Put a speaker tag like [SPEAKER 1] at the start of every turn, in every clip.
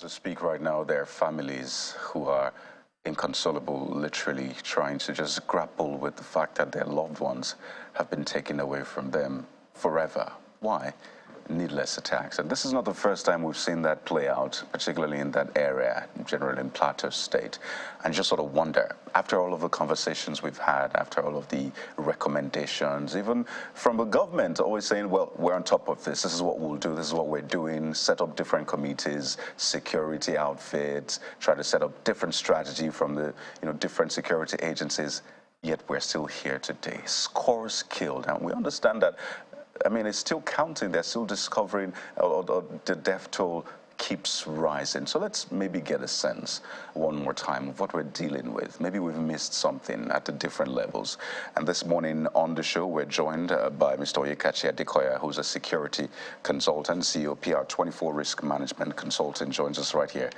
[SPEAKER 1] As we speak right now, there are families who are inconsolable, literally trying to just grapple with the fact that their loved ones have been taken away from them forever. Why? Needless attacks. And this is not the first time we've seen that play out, particularly in that area, generally in Plateau State. And just sort of wonder, after all of the conversations we've had, after all of the recommendations, even from the government, always saying, well, we're on top of this is what we'll do, this is what we're doing, set up different committees, security outfits, try to set up different strategy from the different security agencies, yet we're still here today. Scores killed, and we understand that. I mean, it's still counting. They're still discovering, or the death toll keeps rising. So let's maybe get a sense one more time of what we're dealing with. Maybe we've missed something at the different levels. And this morning on the show, we're joined by Mr. Oyekachi Adekoya, who's a security consultant, CEO, PR24 Risk Management Consultant, joins us right here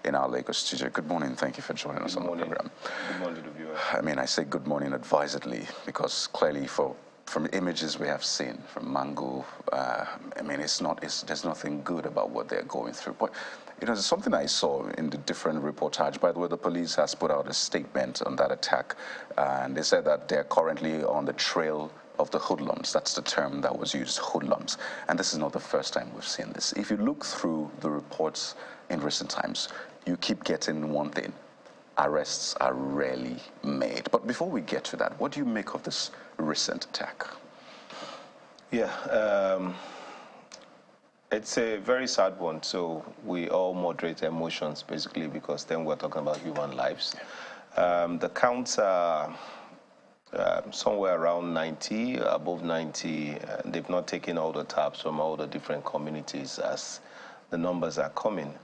[SPEAKER 1] in our Lagos studio. Good morning. Thank you for joining us on the program.
[SPEAKER 2] Good morning to the viewers.
[SPEAKER 1] I mean, I say good morning advisedly because clearly from images we have seen from Mango, I mean, there's nothing good about what they're going through. But, there's something I saw in the different reportage. By the way, the police has put out a statement on that attack, and they said that they're currently on the trail of the hoodlums. That's the term that was used, hoodlums. And this is not the first time we've seen this. If you look through the reports in recent times, you keep getting one thing. Arrests are rarely made. But before we get to that, what do you make of this recent attack?
[SPEAKER 2] Yeah, it's a very sad one. So we all moderate emotions, basically, because then we're talking about human lives. The counts are somewhere around 90, above 90. They've not taken all the taps from all the different communities as the numbers are coming.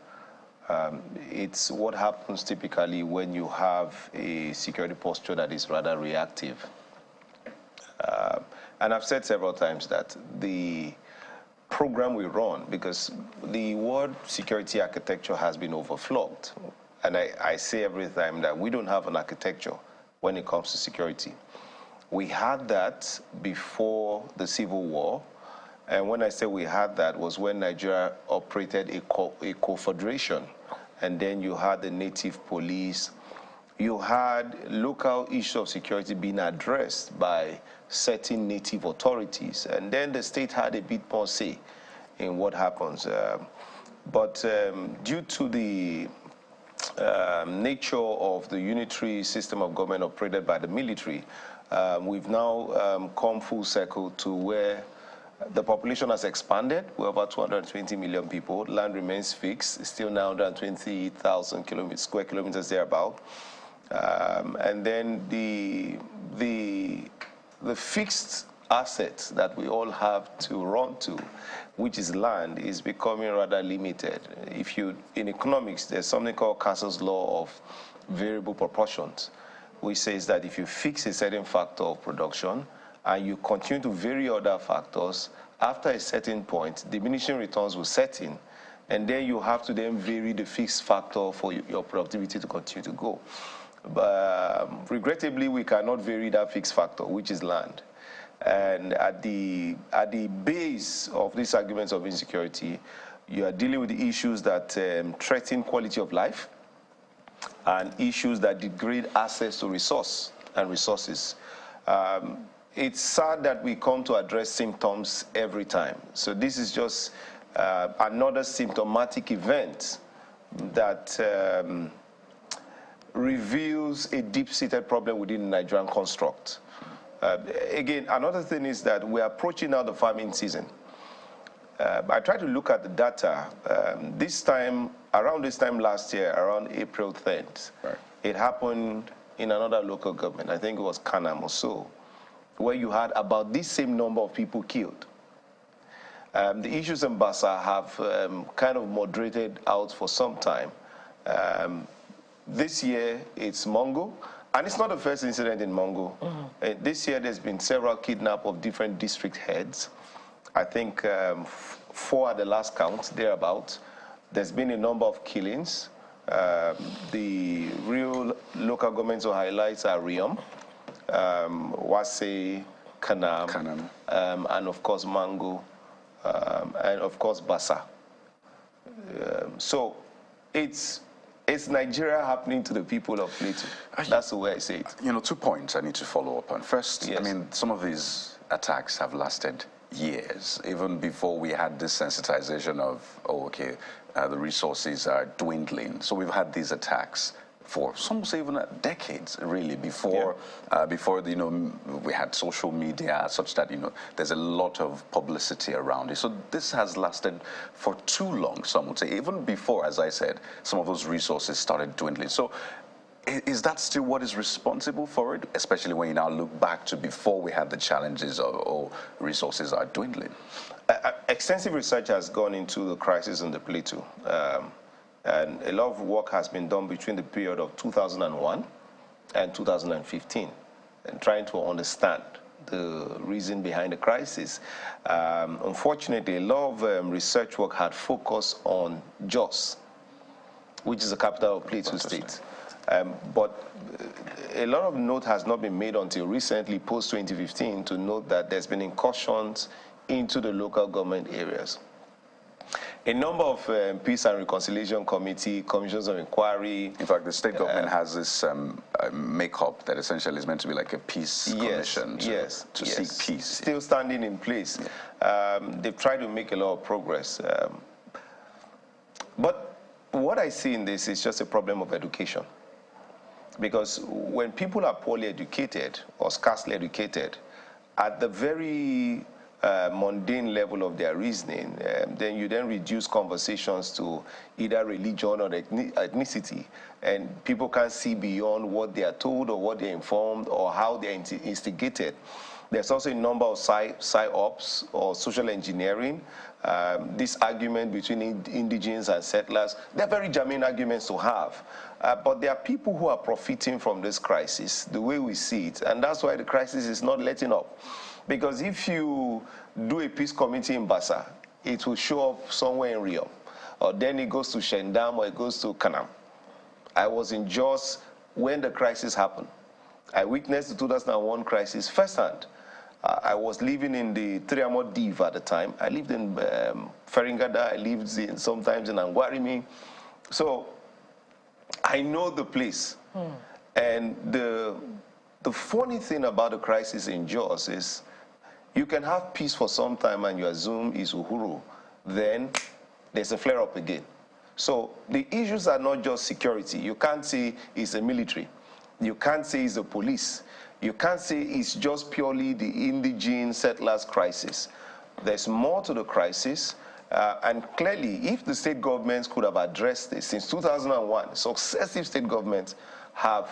[SPEAKER 2] It's what happens typically when you have a security posture that is rather reactive. And I've said several times that the program we run, because the word security architecture has been overflogged, and I say every time that we don't have an architecture when it comes to security. We had that before the Civil War. And when I say we had that was when Nigeria operated a confederation. And then you had the native police. You had local issues of security being addressed by certain native authorities. And then the state had a bit more say in what happens. But due to the nature of the unitary system of government operated by the military, we've now come full circle to where the population has expanded. We're about 220 million people. Land remains fixed. It's still now 120,000 square kilometers thereabout. And then the fixed assets that we all have to run to, which is land, is becoming rather limited. In economics, there's something called Castle's law of variable proportions, which says that if you fix a certain factor of production, and you continue to vary other factors, after a certain point, diminishing returns will set in, and then you have to then vary the fixed factor for your productivity to continue to go. But regrettably, we cannot vary that fixed factor, which is land. And at the base of these arguments of insecurity, you are dealing with the issues that threaten quality of life and issues that degrade access to resource and resources. It's sad that we come to address symptoms every time. So this is just another symptomatic event that reveals a deep-seated problem within the Nigerian construct. Again, another thing is that we're approaching now the farming season. I tried to look at the data. Around this time last year, around April 10th, right, it happened in another local government. I think it was Kanam or so, where you had about this same number of people killed. The issues in Basa have kind of moderated out for some time. This year, it's Mongo, and it's not the first incident in Mongo. Mm-hmm. This year, there's been several kidnaps of different district heads. I think 4 at the last count, thereabout. There's been a number of killings. The real local governments or highlights are Riom, Wase, Kanam. And of course Mango, and of course Basa. So it's Nigeria happening to the people of Plateau. That's the way I say it.
[SPEAKER 1] 2 points I need to follow up on. First,
[SPEAKER 2] Yes.
[SPEAKER 1] I mean, some of these attacks have lasted years, even before we had this sensitization of, the resources are dwindling. So we've had these attacks for some say even decades, really, before we had social media, such that there's a lot of publicity around it. So this has lasted for too long. Some would say, even before, as I said, some of those resources started dwindling. So is that still what is responsible for it, especially when you now look back to before we had the challenges or resources are dwindling?
[SPEAKER 2] Extensive research has gone into the crisis in the Plateau. And a lot of work has been done between the period of 2001 and 2015 and trying to understand the reason behind the crisis. Unfortunately, a lot of research work had focused on Jos, which is the capital of Plateau State. But a lot of note has not been made until recently, post-2015, to note that there's been incursions into the local government areas. A number of Peace and Reconciliation Committee, commissions of inquiry.
[SPEAKER 1] In fact, the state government has this makeup that essentially is meant to be like a peace commission to seek peace.
[SPEAKER 2] Still standing in place. They've tried to make a lot of progress. But what I see in this is just a problem of education. Because when people are poorly educated or scarcely educated, at the very mundane level of their reasoning, then you then reduce conversations to either religion or ethnicity, and people can't see beyond what they are told or what they're informed or how they're instigated. There's also a number of psyops or social engineering. This argument between indigenes and settlers, they're very germane arguments to have. But there are people who are profiting from this crisis, the way we see it, and that's why the crisis is not letting up. Because if you do a peace committee in Bassa, it will show up somewhere in Rio, or then it goes to Shendam, or it goes to Kanam. I was in Jos when the crisis happened. I witnessed the 2001 crisis firsthand. I was living in the Triamo Div at the time. I lived in Feringada. I lived sometimes in Angwarimi. So I know the place. And the funny thing about the crisis in Jos is you can have peace for some time and you assume it's Uhuru. Then there's a flare-up again. So the issues are not just security. You can't say it's the military. You can't say it's the police. You can't say it's just purely the indigene settlers crisis. There's more to the crisis. And clearly, if the state governments could have addressed this since 2001, successive state governments have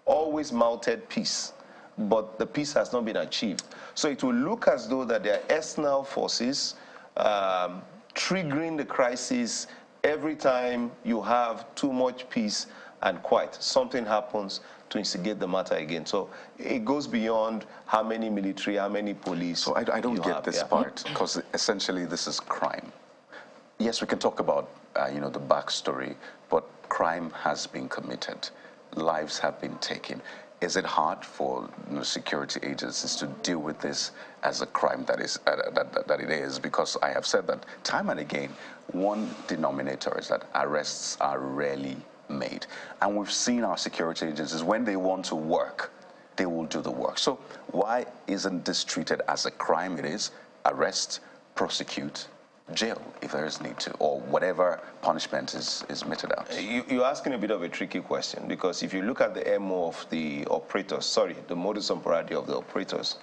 [SPEAKER 2] always mounted peace, but the peace has not been achieved. So it will look as though that there are external forces triggering the crisis every time you have too much peace and quiet. Something happens to instigate the matter again. So it goes beyond how many military, how many police.
[SPEAKER 1] So I don't get this part, because essentially this is crime. Yes, we can talk about the backstory, but crime has been committed. Lives have been taken. Is it hard for security agencies to deal with this as a crime that it is? Because I have said that time and again, one denominator is that arrests are rarely made. And we've seen our security agencies, when they want to work, they will do the work. So why isn't this treated as a crime? It is arrest, prosecute, jail if there is need to, or whatever punishment is meted out.
[SPEAKER 2] You're asking a bit of a tricky question, because if you look at the MO of the operators, the modus operandi of the operators,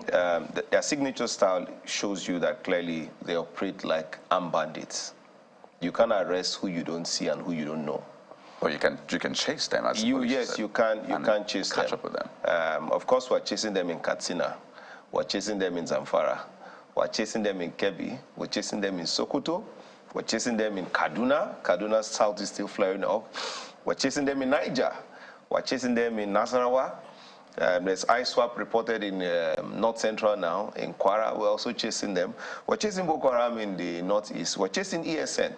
[SPEAKER 2] their signature style shows you that clearly they operate like armed bandits. You can't arrest who you don't see and who you don't know.
[SPEAKER 1] Or you can chase them. As
[SPEAKER 2] yes, you can chase them.
[SPEAKER 1] Catch up with them.
[SPEAKER 2] Of course, we're chasing them in Katsina. We're chasing them in Zamfara. We're chasing them in Kebbi. We're chasing them in Sokoto. We're chasing them in Kaduna. Kaduna's south is still flaring up. We're chasing them in Niger. We're chasing them in Nasarawa. There's ISWAP reported in North Central now, in Kwara. We're also chasing them. We're chasing Boko Haram in the Northeast. We're chasing ESN.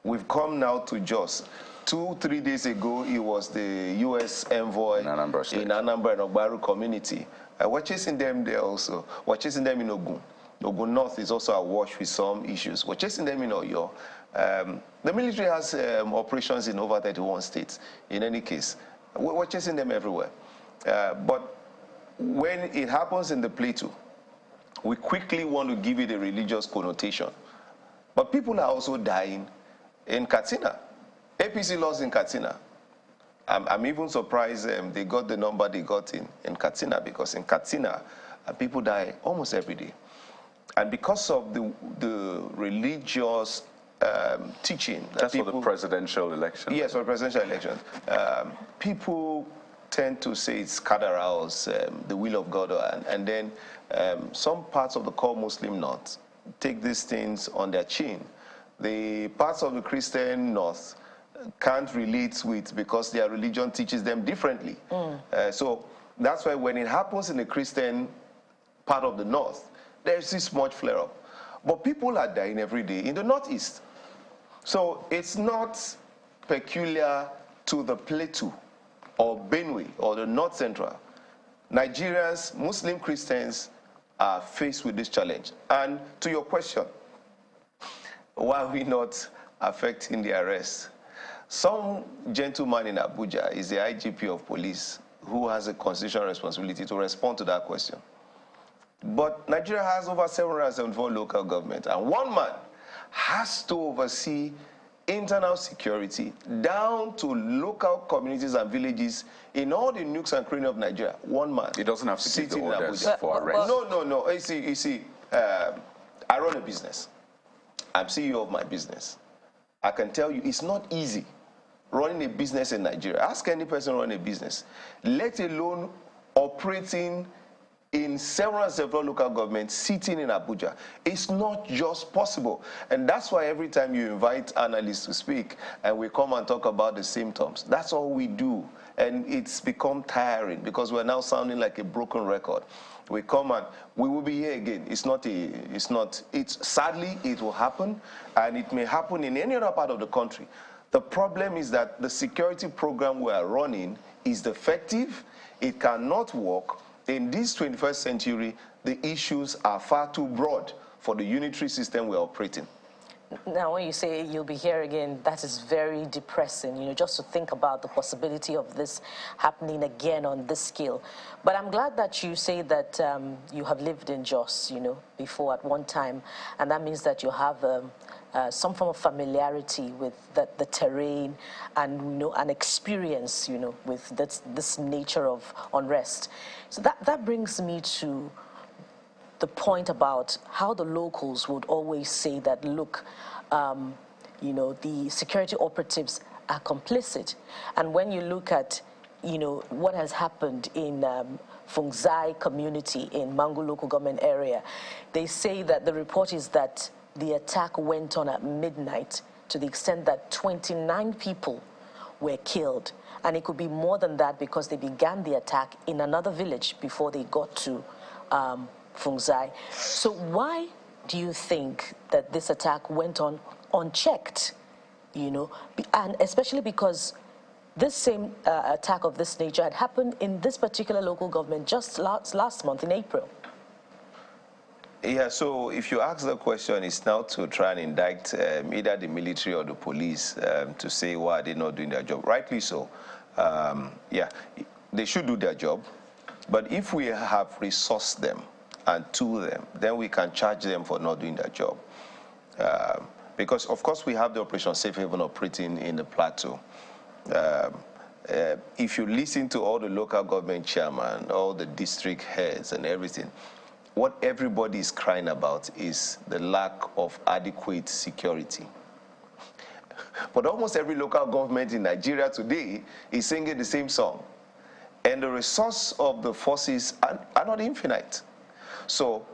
[SPEAKER 2] We've come now to Jos. 2-3 days ago, it was the U.S. envoy in Anambra and Ogbaru community. We're chasing them there also. We're chasing them in Ogun. Ogun North is also awash with some issues. We're chasing them in Oyo. The military has operations in over 31 states. In any case, we're chasing them everywhere. But when it happens in the Plateau, we quickly want to give it a religious connotation. But people are also dying in Katsina. APC lost in Katsina. I'm even surprised they got the number they got in Katsina, because in Katsina, people die almost every day. And because of the religious teaching.
[SPEAKER 1] That's for the presidential election.
[SPEAKER 2] Yes, for the presidential election. People tend to say it's Kadaraos, the will of God, and then some parts of the core Muslim North take these things on their chin. The parts of the Christian North can't relate with, because their religion teaches them differently. So that's why when it happens in the Christian part of the North, there's this much flare-up. But people are dying every day in the Northeast. So it's not peculiar to the Plateau or Benue or the North Central. Nigerians, Muslim Christians, are faced with this challenge. And to your question, why are we not affecting the arrest? Some gentleman in Abuja is the IGP of police who has a constitutional responsibility to respond to that question. But Nigeria has over 774 local governments, and one man has to oversee internal security down to local communities and villages in all the nooks and crannies of Nigeria. One man.
[SPEAKER 1] He doesn't have to give the orders for arrest.
[SPEAKER 2] No. You see, I run a business. I'm CEO of my business. I can tell you it's not easy running a business in Nigeria. Ask any person running a business, let alone operating in several local governments, sitting in Abuja. It's not just possible. And that's why every time you invite analysts to speak and we come and talk about the symptoms, that's all we do. And it's become tiring, because we're now sounding like a broken record. We come and we will be here again. Sadly, it will happen, and it may happen in any other part of the country. The problem is that the security program we are running is defective. It cannot work. In this 21st century, the issues are far too broad for the unitary system we're operating.
[SPEAKER 3] Now, when you say you'll be here again, that is very depressing, just to think about the possibility of this happening again on this scale. But I'm glad that you say that you have lived in Jos, before at one time, and that means that you have some form of familiarity with the terrain and, an experience, with this nature of unrest. So that brings me to the point about how the locals would always say that, look, the security operatives are complicit. And when you look at, what has happened in Fungzai community in Mangu local government area, they say that the report is that the attack went on at midnight to the extent that 29 people were killed. And it could be more than that, because they began the attack in another village before they got to Fungzai. So why do you think that this attack went on unchecked, and especially because this same attack of this nature had happened in this particular local government just last month in April?
[SPEAKER 2] Yeah, so if you ask the question, it's now to try and indict either the military or the police to say why they're not doing their job. Rightly so. Yeah, they should do their job. But if we have resourced them and tool them, then we can charge them for not doing their job. Because, of course, we have the Operation Safe Haven operating in the Plateau. If you listen to all the local government chairmen, all the district heads and everything, what everybody is crying about is the lack of adequate security. But almost every local government in Nigeria today is singing the same song. And the resource of the forces are not infinite. So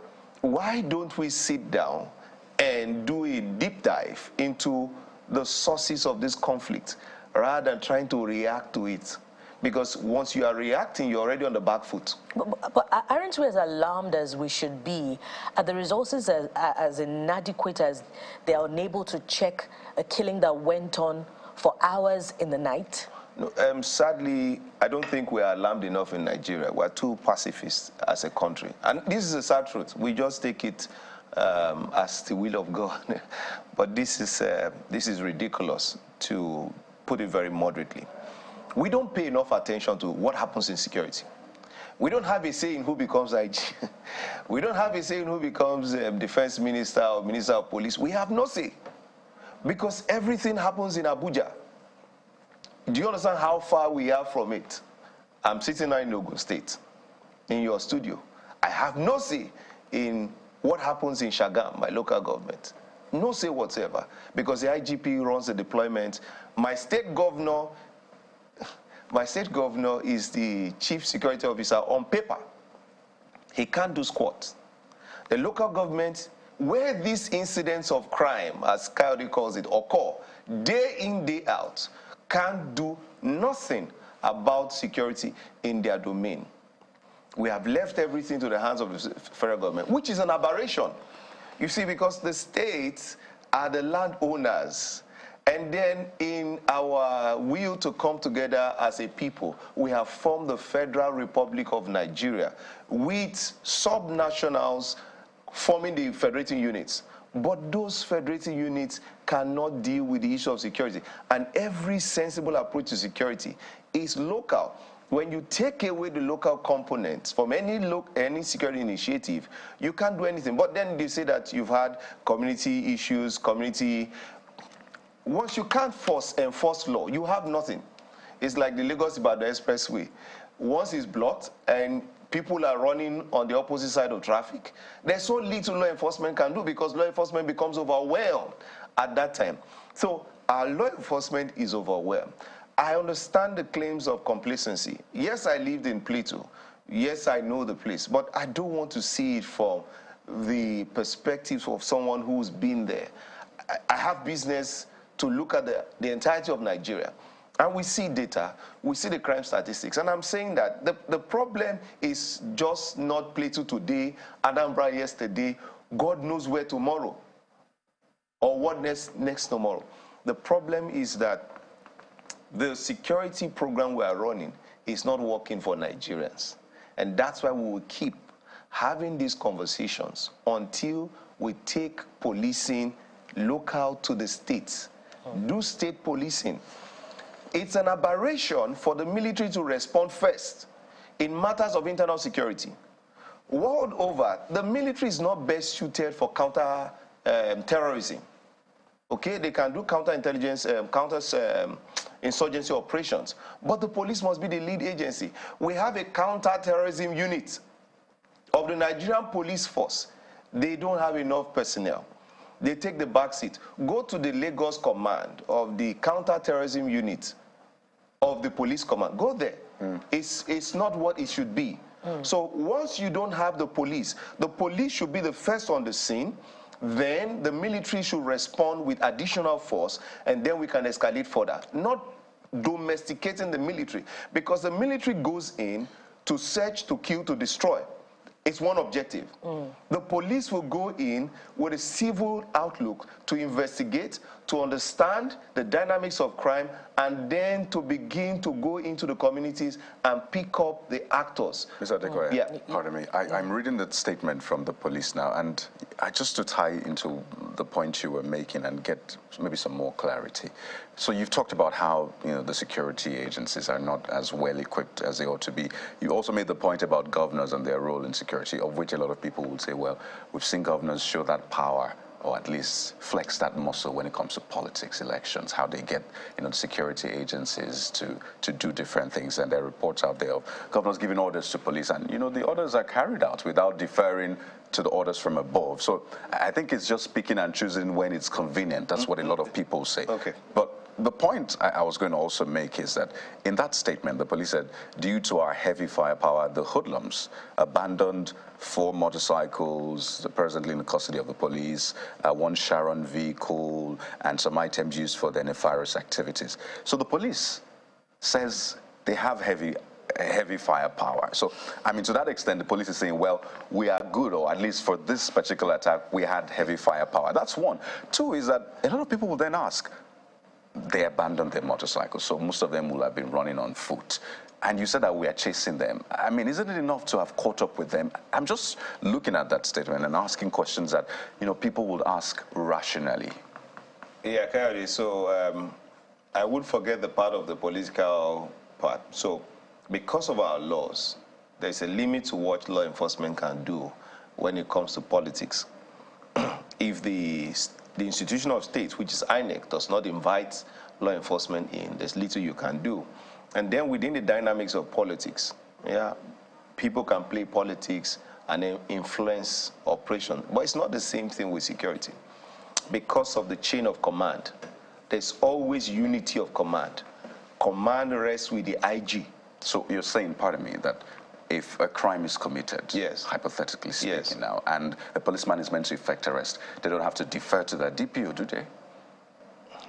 [SPEAKER 2] why don't we sit down and do a deep dive into the sources of this conflict rather than trying to react to it? Because once you are reacting, you're already on the back foot.
[SPEAKER 3] But aren't we as alarmed as we should be? Are the resources as inadequate as they are unable to check a killing that went on for hours in the night?
[SPEAKER 2] No, sadly, I don't think we are alarmed enough in Nigeria. We're too pacifist as a country. And this is a sad truth. We just take it as the will of God. But this is ridiculous, to put it very moderately. We don't pay enough attention to what happens in security. We don't have a say in who becomes IG. We don't have a say in who becomes defense minister or minister of police. We have no say, because everything happens in Abuja. Do you understand how far we are from it? I'm sitting now in Ogun State, in your studio. I have no say in what happens in Shagam, my local government. No say whatsoever, because the IGP runs the deployment. My state governor is the chief security officer on paper. He can't do squat. The local government, where these incidents of crime, as Coyote calls it, occur, day in, day out, can't do nothing about security in their domain. We have left everything to the hands of the federal government, which is an aberration. You see, because the states are the landowners. And then in our will to come together as a people, we have formed the Federal Republic of Nigeria with subnationals forming the federating units. But those federating units cannot deal with the issue of security. And every sensible approach to security is local. When you take away the local components from any security initiative, you can't do anything. But then they say that you've had community issues, once you can't enforce law, you have nothing. It's like the Lagos-Ibadan Expressway. Once it's blocked and people are running on the opposite side of traffic, there's so little law enforcement can do, because law enforcement becomes overwhelmed at that time. So our law enforcement is overwhelmed. I understand the claims of complacency. Yes, I lived in Plateau. Yes, I know the place, but I don't want to see it from the perspective of someone who's been there. I have business to look at the entirety of Nigeria. And we see data, we see the crime statistics. And I'm saying that the problem is just not Plateau today, Anambra yesterday, God knows where tomorrow, or what next tomorrow. The problem is that the security program we are running is not working for Nigerians. And that's why we will keep having these conversations until we take policing local to the states. Do state policing. It's an aberration for the military to respond first in matters of internal security. World over, the military is not best suited for counter-terrorism. Okay, they can do counterintelligence, insurgency operations, but the police must be the lead agency. We have a counter-terrorism unit of the Nigerian police force. They don't have enough personnel. They take the back seat. Go to the Lagos command of the counter-terrorism unit of the police command. Go there. It's not what it should be. So once you don't have the police should be the first on the scene. Then the military should respond with additional force, and then we can escalate further. Not domesticating the military, because the military goes in to search, to kill, to destroy. It's one objective. The police will go in with a civil outlook to investigate, to understand the dynamics of crime, and then to begin to go into the communities and pick up the actors.
[SPEAKER 1] Mr. Adekoya,
[SPEAKER 2] Yeah.
[SPEAKER 1] pardon me. I'm reading the statement from the police now, and just to tie into the point you were making and get maybe some more clarity. So you've talked about how the security agencies are not as well equipped as they ought to be. You also made the point about governors and their role in security, of which a lot of people would say, well, we've seen governors show that power, or at least flex that muscle when it comes to politics, elections, how they get the security agencies to do different things. And there are reports out there of governors giving orders to police, and the orders are carried out without deferring to the orders from above. So I think it's just picking and choosing when it's convenient. That's what a lot of people say.
[SPEAKER 2] Okay.
[SPEAKER 1] But the point I was going to also make is that in that statement, the police said, due to our heavy firepower, the hoodlums abandoned 4 motorcycles, presently in the custody of the police, 1 Sharon vehicle, and some items used for their nefarious activities. So the police says they have heavy firepower. So, to that extent, the police is saying, well, we are good, or at least for this particular attack, we had heavy firepower. That's one. 2 is that a lot of people will then ask, they abandoned their motorcycles, so most of them will have been running on foot. And you said that we are chasing them. I mean, isn't it enough to have caught up with them? I'm just looking at that statement and asking questions that, people would ask rationally.
[SPEAKER 2] Yeah, Kayode, so I would forget the part of the political part. So because of our laws, there's a limit to what law enforcement can do when it comes to politics. If the institution of state, which is INEC, does not invite law enforcement in, there's little you can do. And then within the dynamics of politics, people can play politics and influence operation. But it's not the same thing with security. Because of the chain of command, there's always unity of command. Command rests with the IG.
[SPEAKER 1] So you're saying, pardon me, that if a crime is committed,
[SPEAKER 2] yes,
[SPEAKER 1] hypothetically speaking,
[SPEAKER 2] yes,
[SPEAKER 1] now, and a policeman is meant to effect arrest, they don't have to defer to the DPO, do they?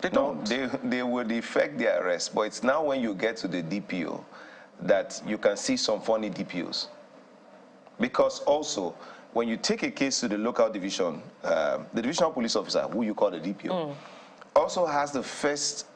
[SPEAKER 1] They don't.
[SPEAKER 2] No, they would effect the arrest, but it's now when you get to the DPO that you can see some funny DPOs. Because also, when you take a case to the local division, the divisional police officer, who you call the DPO, also has the first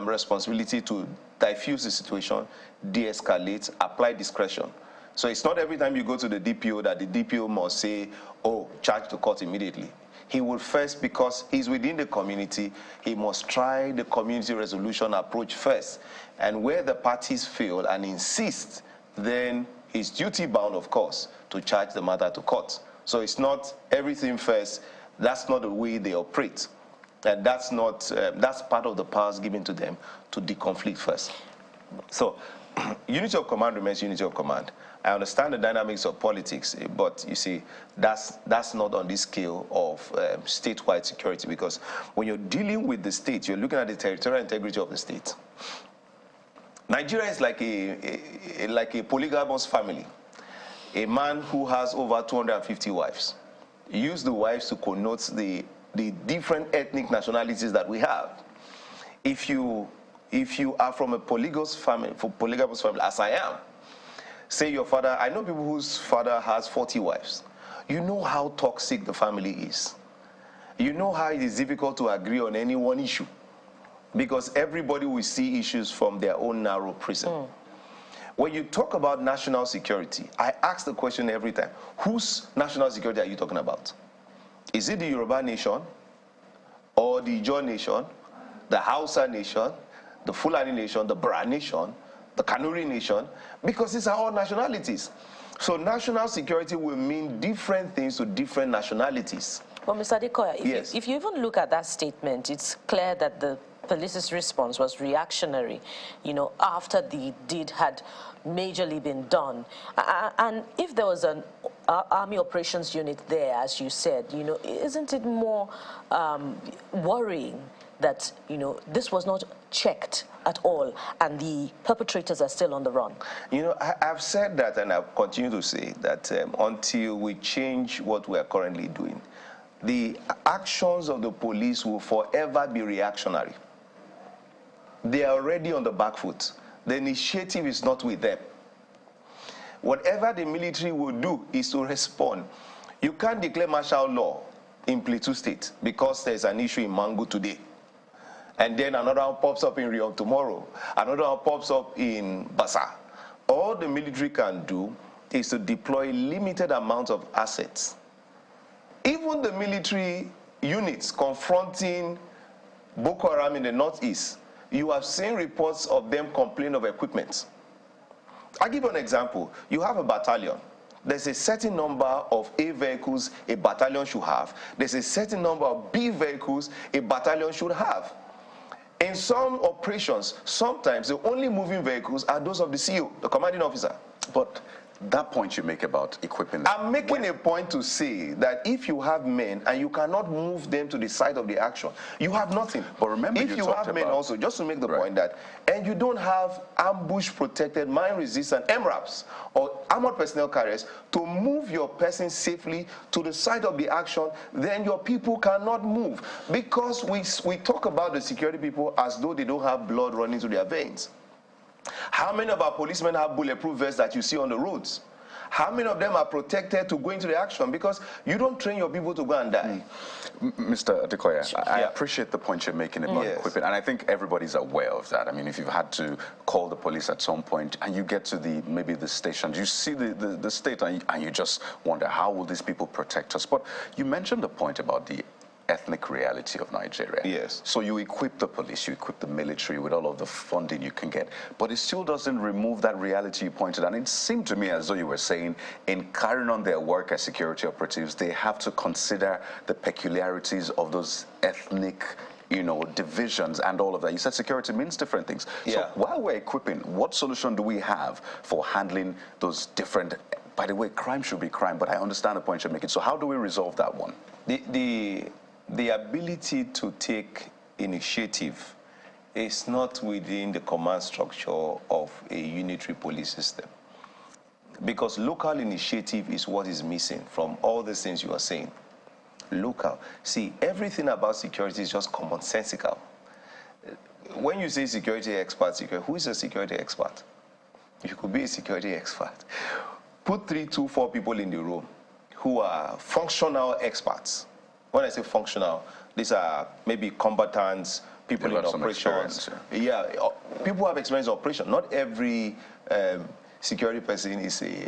[SPEAKER 2] responsibility to diffuse the situation, de-escalate, apply discretion. So it's not every time you go to the DPO that the DPO must say, oh, charge to court immediately. He will first, because he's within the community, he must try the community resolution approach first. And where the parties fail and insist, then he's duty-bound, of course, to charge the matter to court. So it's not everything first. That's not the way they operate. And that's not, that's part of the powers given to them to deconflict first. So unity of command remains unity of command. I understand the dynamics of politics, but you see, that's not on this scale of statewide security, because when you're dealing with the state, you're looking at the territorial integrity of the state. Nigeria is like a polygamous family. A man who has over 250 wives. Use the wives to connote the different ethnic nationalities that we have. If you are from a polygamous family, as I am, say your father, I know people whose father has 40 wives. You know how toxic the family is. You know how it is difficult to agree on any one issue, because everybody will see issues from their own narrow prism. When you talk about national security, I ask the question every time, whose national security are you talking about? Is it the Yoruba nation, or the Ijaw nation, the Hausa nation, the Fulani nation, the Bra nation, the Kanuri nation? Because these are all nationalities. So national security will mean different things to different nationalities.
[SPEAKER 3] Well, Mr. Adekoya,
[SPEAKER 2] yes,
[SPEAKER 3] if you even look at that statement, it's clear that the police's response was reactionary, after the deed had majorly been done. And if there was an army operations unit there, as you said, isn't it more worrying that, this was not checked at all and the perpetrators are still on the run?
[SPEAKER 2] I've said that, and I'll continue to say that until we change what we are currently doing, the actions of the police will forever be reactionary. They are already on the back foot. The initiative is not with them. Whatever the military will do is to respond. You can't declare martial law in Plateau State because there's an issue in Mango today. And then another one pops up in Rio tomorrow. Another one pops up in Bassa. All the military can do is to deploy limited amounts of assets. Even the military units confronting Boko Haram in the northeast, you have seen reports of them complain of equipment. I'll give you an example. You have a battalion. There's a certain number of A vehicles a battalion should have. There's a certain number of B vehicles a battalion should have. In some operations, sometimes the only moving vehicles are those of the CO, the commanding officer.
[SPEAKER 1] But that point you make about equipping them.
[SPEAKER 2] I'm making a point to say that if you have men and you cannot move them to the site of the action, you have nothing.
[SPEAKER 1] But remember,
[SPEAKER 2] if you have men also, just to make the point that, and you don't have ambush-protected, mine-resistant MRAPs or armored personnel carriers to move your person safely to the site of the action, then your people cannot move. Because we talk about the security people as though they don't have blood running through their veins. How many of our policemen have bulletproof vests that you see on the roads? How many of them are protected to go into the action? Because you don't train your people to go and die.
[SPEAKER 1] Mr. Adekoya, I appreciate the point you're making about equipping, and I think everybody's aware of that. I mean, if you've had to call the police at some point and you get to maybe the station, you see the state and you just wonder, how will these people protect us? But you mentioned the point about the ethnic reality of Nigeria.
[SPEAKER 2] Yes.
[SPEAKER 1] So you equip the police, you equip the military with all of the funding you can get, but it still doesn't remove that reality you pointed out. And it seemed to me as though you were saying, in carrying on their work as security operatives, they have to consider the peculiarities of those ethnic, divisions and all of that. You said security means different things.
[SPEAKER 2] Yeah.
[SPEAKER 1] So while we're equipping, what solution do we have for handling those different? By the way, crime should be crime, but I understand the point you're making. So how do we resolve that one?
[SPEAKER 2] The ability to take initiative is not within the command structure of a unitary police system. Because local initiative is what is missing from all the things you are saying. Local. See, everything about security is just commonsensical. When you say security expert, who is a security expert? You could be a security expert. Put 3, 2, 4 people in the room who are functional experts. When I say functional, these are maybe combatants, people in operations. Yeah, people who have experience in operation. Not every security person is a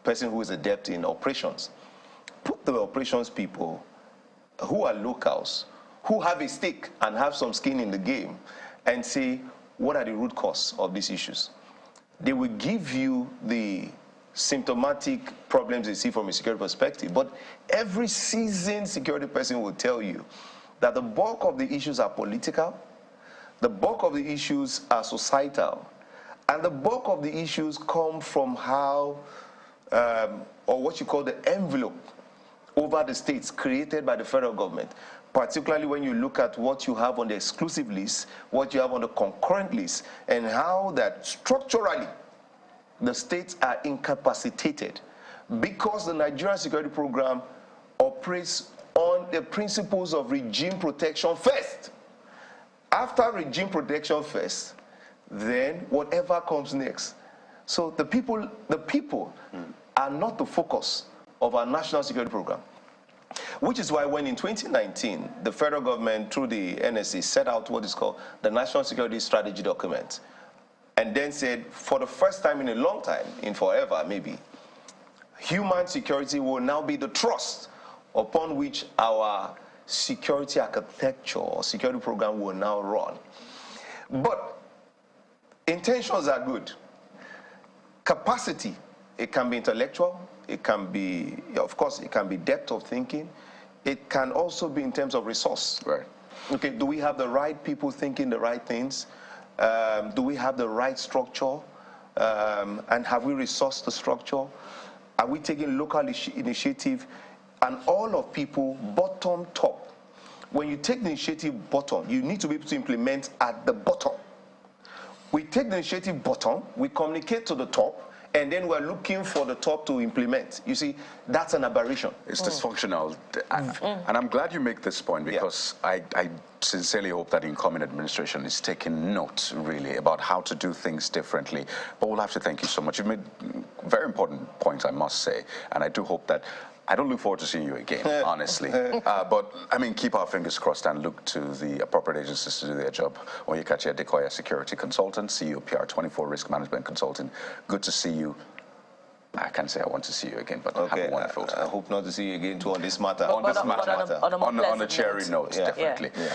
[SPEAKER 2] person who is adept in operations. Put the operations people who are locals, who have a stake and have some skin in the game, and say, what are the root cause of these issues? They will give you the symptomatic problems they see from a security perspective, but every seasoned security person will tell you that the bulk of the issues are political, the bulk of the issues are societal, and the bulk of the issues come from how, or what you call the envelope over the states created by the federal government, particularly when you look at what you have on the exclusive list, what you have on the concurrent list, and how that structurally the states are incapacitated because the Nigerian security program operates on the principles of regime protection first. After regime protection first, then whatever comes next. So the people are not the focus of our national security program. Which is why when in 2019, the federal government through the NSA set out what is called the National Security Strategy Document, and then said, for the first time in a long time, in forever maybe, human security will now be the trust upon which our security architecture or security program will now run. But intentions are good. Capacity, it can be intellectual, it can be, of course, it can be depth of thinking. It can also be in terms of resource.
[SPEAKER 1] Right.
[SPEAKER 2] Okay, do we have the right people thinking the right things? Do we have the right structure? And have we resourced the structure? Are we taking local initiative? And all of people, bottom, top. When you take the initiative bottom, you need to be able to implement at the bottom. We take the initiative bottom, we communicate to the top, and then we're looking for the top to implement. You see, that's an aberration.
[SPEAKER 1] It's dysfunctional. And I'm glad you make this point, because I sincerely hope that the incoming administration is taking note, really, about how to do things differently. But we'll have to thank you so much. You've made very important points, I must say, and I do hope that I don't look forward to seeing you again, honestly. But, I mean, keep our fingers crossed and look to the appropriate agencies to do their job. Onyekachi Adekoya, Security Consultant, CEO, PR24 Risk Management Consulting. Good to see you. I can't say I want to see you again, but have a wonderful time.
[SPEAKER 2] I hope not to see you again too on this matter.
[SPEAKER 3] On a
[SPEAKER 1] a cherry note, definitely.
[SPEAKER 3] Yeah.